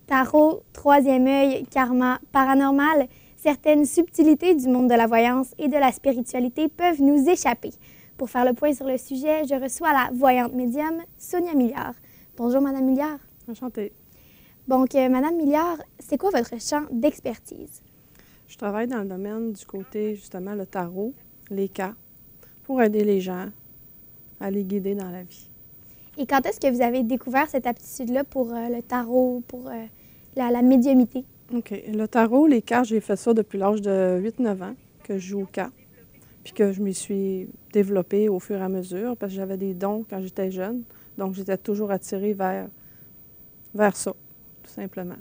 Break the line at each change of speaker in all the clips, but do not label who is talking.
Tarot, troisième œil, karma, paranormal, certaines subtilités du monde de la voyance et de la spiritualité peuvent nous échapper. Pour faire le point sur le sujet, je reçois la voyante médium Sonia Milliard. Bonjour, Madame Milliard.
Enchantée.
Donc, Madame Milliard, c'est quoi votre champ d'expertise?
Je travaille dans le domaine du côté, justement, le tarot, les cartes, pour aider les gens à les guider dans la vie.
Et quand est-ce que vous avez découvert cette aptitude-là pour le tarot, pour la médiumité?
OK. Le tarot, les cartes, j'ai fait ça depuis l'âge de 8-9 ans, que je joue aux cartes, puis que je m'y suis développée au fur et à mesure, parce que j'avais des dons quand j'étais jeune, donc j'étais toujours attirée vers ça, tout simplement.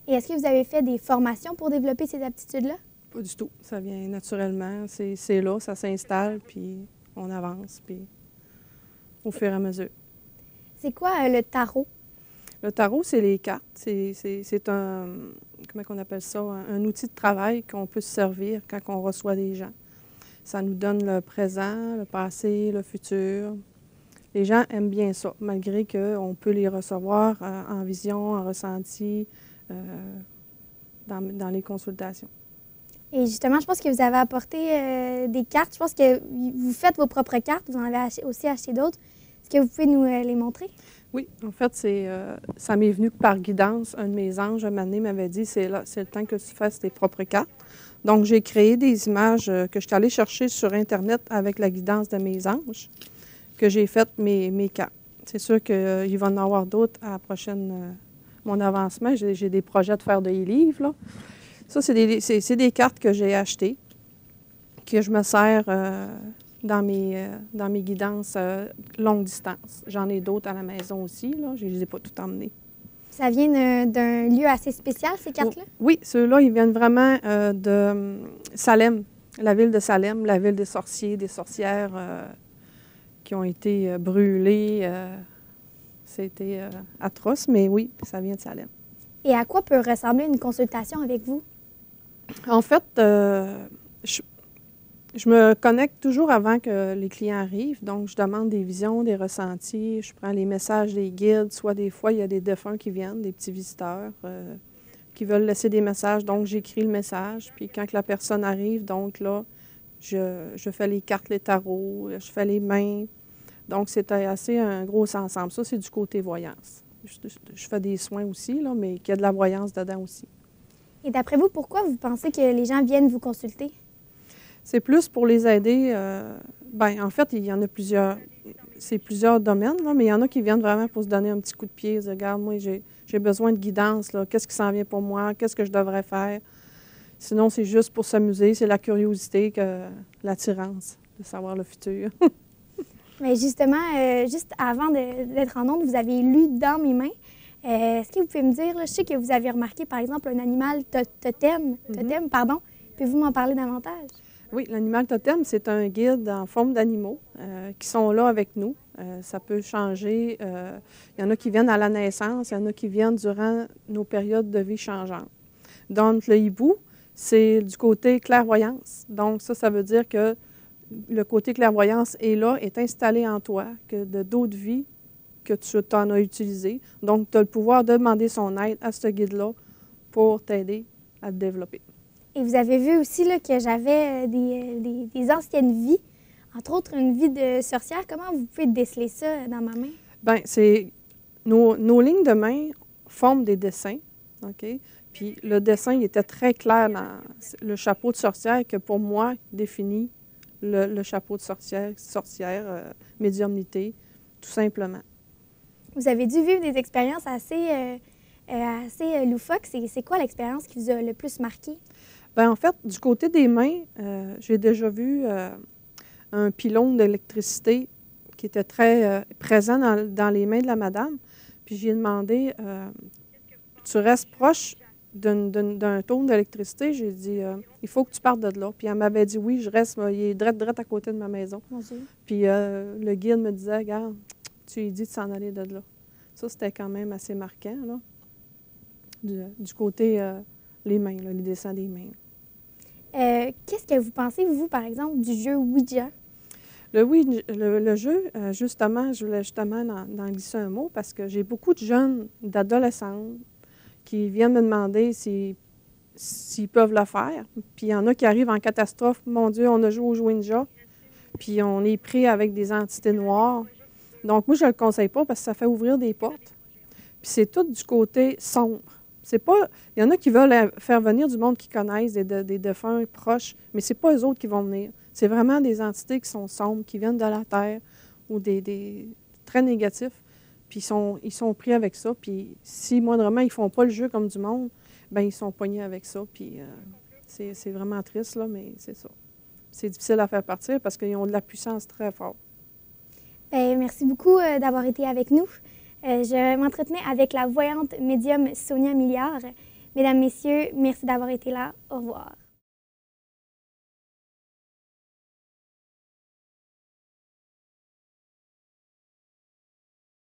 Et est-ce que vous avez fait des formations pour développer ces aptitudes-là?
Pas du tout. Ça vient naturellement, c'est là, ça s'installe, puis on avance, puis au fur et à mesure.
C'est quoi le tarot?
Le tarot, c'est les cartes. C'est un, comment on appelle ça, un outil de travail qu'on peut se servir quand on reçoit des gens. Ça nous donne le présent, le passé, le futur. Les gens aiment bien ça, malgré qu'on peut les recevoir en vision, en ressenti, dans les consultations.
Et justement, je pense que vous avez apporté des cartes. Je pense que vous faites vos propres cartes. Vous en avez aussi acheté d'autres. Est-ce que vous pouvez nous les montrer?
Oui, en fait, ça m'est venu par guidance. Un de mes anges, un moment donné, m'avait dit, c'est le temps que tu fasses tes propres cartes. Donc, j'ai créé des images que je suis allée chercher sur Internet avec la guidance de mes anges, que j'ai fait mes cartes. C'est sûr qu'il va y en avoir d'autres à la prochaine, mon avancement. J'ai des projets de faire des livres, là. Ça, c'est des cartes que j'ai achetées, que je me sers dans mes guidances longue distance. J'en ai d'autres à la maison aussi, là. Je ne les ai pas toutes emmenées.
Ça vient d'un lieu assez spécial, ces cartes-là?
Oui, ceux-là, ils viennent vraiment de Salem, la ville de Salem, la ville des sorciers, des sorcières qui ont été brûlées. C'était atroce, mais oui, ça vient de Salem.
Et à quoi peut ressembler une consultation avec vous?
En fait, je me connecte toujours avant que les clients arrivent. Donc, je demande des visions, des ressentis. Je prends les messages des guides. Soit des fois, il y a des défunts qui viennent, des petits visiteurs qui veulent laisser des messages. Donc, j'écris le message. Puis, quand la personne arrive, donc là, je fais les cartes, les tarots, je fais les mains. Donc, c'est assez un gros ensemble. Ça, c'est du côté voyance. Je fais des soins aussi, là, mais qu'il y a de la voyance dedans aussi.
Et d'après vous, pourquoi vous pensez que les gens viennent vous consulter?
C'est plus pour les aider. En fait, il y en a plusieurs. C'est plusieurs domaines, là, mais il y en a qui viennent vraiment pour se donner un petit coup de pied. Dire, regarde, moi, j'ai besoin de guidance. Qu'est-ce qui s'en vient pour moi? Qu'est-ce que je devrais faire? Sinon, c'est juste pour s'amuser. C'est la curiosité, l'attirance de savoir le futur.
Mais justement, juste avant d'être en onde, vous avez lu dans mes mains. Est-ce que vous pouvez me dire, là, je sais que vous avez remarqué, par exemple, un animal totem, Pouvez-vous m'en parler davantage?
Oui, l'animal totem, c'est un guide en forme d'animaux qui sont là avec nous. Ça peut changer. Il y en a qui viennent à la naissance, il y en a qui viennent durant nos périodes de vie changeantes. Donc, le hibou, c'est du côté clairvoyance. Donc, ça veut dire que le côté clairvoyance est là, est installé en toi, que de d'autres vies que tu en as utilisées. Donc, tu as le pouvoir de demander son aide à ce guide-là pour t'aider à te développer.
Et vous avez vu aussi là, que j'avais des anciennes vies, entre autres une vie de sorcière. Comment vous pouvez déceler ça dans ma main?
Bien, c'est nos lignes de main forment des dessins, OK? Puis le dessin, il était très clair dans le chapeau de sorcière que pour moi définit le chapeau de sorcière, médiumnité, tout simplement.
Vous avez dû vivre des expériences assez loufoques. C'est quoi l'expérience qui vous a le plus marqué?
Bien, en fait, du côté des mains, j'ai déjà vu un pylône d'électricité qui était très présent dans les mains de la madame. Puis j'ai demandé, tu restes proche d'un tôle d'électricité? J'ai dit, il faut que tu partes de là. Puis elle m'avait dit, oui, je reste, il est direct à côté de ma maison.
Mon Dieu.
Puis le guide me disait, regarde, tu lui dis de s'en aller de là. Ça, c'était quand même assez marquant, là, du côté les mains, là, les dessins des mains.
Qu'est-ce que vous pensez, vous, par exemple, du jeu Ouija?
Le jeu, justement, je voulais justement en glisser un mot parce que j'ai beaucoup de jeunes, d'adolescentes qui viennent me demander s'ils peuvent le faire. Puis il y en a qui arrivent en catastrophe. Mon Dieu, on a joué au Ouija, puis on est pris avec des entités noires. Donc moi, je ne le conseille pas parce que ça fait ouvrir des portes. Puis c'est tout du côté sombre. C'est pas, il y en a qui veulent faire venir du monde qu'ils connaissent, des défunts proches, mais ce n'est pas eux autres qui vont venir. C'est vraiment des entités qui sont sombres, qui viennent de la terre ou des très négatifs. Puis ils sont pris avec ça. Puis si moindrement ils ne font pas le jeu comme du monde, bien ils sont pognés avec ça. Puis c'est vraiment triste, là, mais c'est ça. C'est difficile à faire partir parce qu'ils ont de la puissance très forte.
Bien, merci beaucoup d'avoir été avec nous. Je m'entretenais avec la voyante médium Sonia Milliard. Mesdames, Messieurs, merci d'avoir été là. Au revoir.